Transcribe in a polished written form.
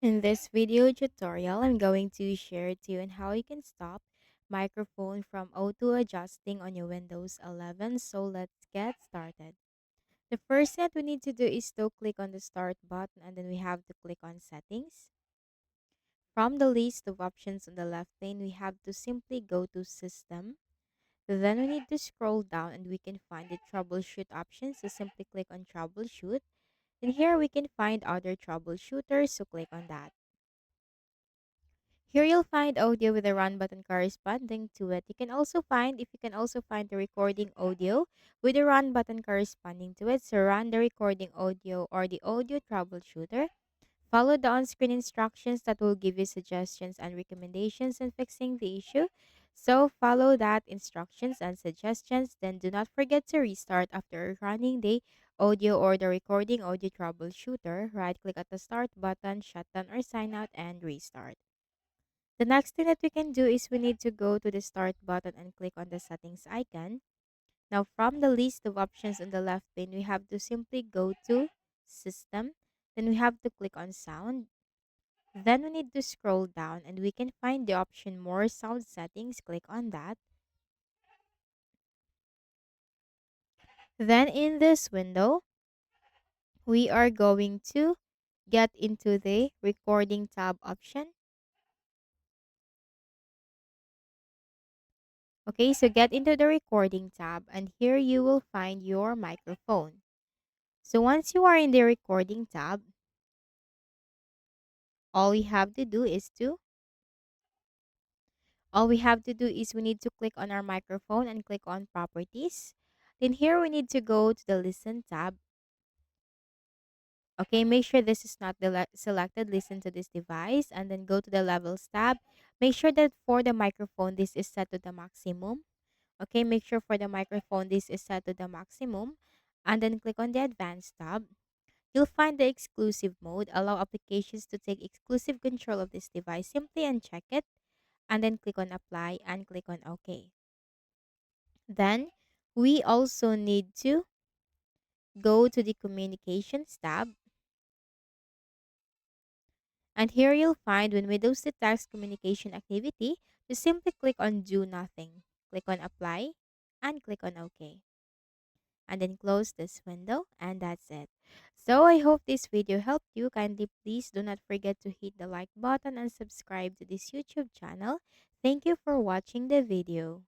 In this video tutorial, I'm going to share to you on how you can stop microphone from auto adjusting on your Windows 11. So let's get started. The first thing that we need to do is to click on the start button and then we have to click on settings. From the list of options on the left pane, we have to simply go to system. Then we need to scroll down and we can find the troubleshoot options. So simply click on troubleshoot. And here we can find other troubleshooters. So click on that. Here you'll find audio with the run button corresponding to it. You can also find the recording audio with the run button corresponding to it. So run the recording audio or the audio troubleshooter. Follow the on-screen instructions that will give you suggestions and recommendations on fixing the issue. So follow that instructions and suggestions. Then do not forget to restart after running the audio or the recording audio troubleshooter. Right click at the start button, shut down or sign out and restart. The next thing that we can do is we need to go to the start button and click on the settings icon. Now from the list of options on the left pane, we have to simply go to system. Then we have to click on sound. Then we need to scroll down and we can find the option more sound settings. Click on that. Then in this window, we are going to get into the recording tab option. Okay, so get into the recording tab and here you will find your microphone. So once you are in the recording tab, all you have to do is to all we have to do is we need to click on our microphone and click on properties. Then here we need to go to the listen tab. Okay, make sure this is not selected. Listen to this device and then go to the levels tab. Make sure that for the microphone this is set to the maximum. Okay, make sure for the microphone this is set to the maximum and then click on the advanced tab. You'll find the exclusive mode. Allow applications to take exclusive control of this device. Simply uncheck it and then click on apply and click on OK. Then we also need to go to the communications tab. And here you'll find when Windows detects communication activity, you simply click on do nothing. Click on apply and click on OK. And then close this window and that's it. So I hope this video helped you. Kindly please do not forget to hit the like button and subscribe to this YouTube channel. Thank you for watching the video.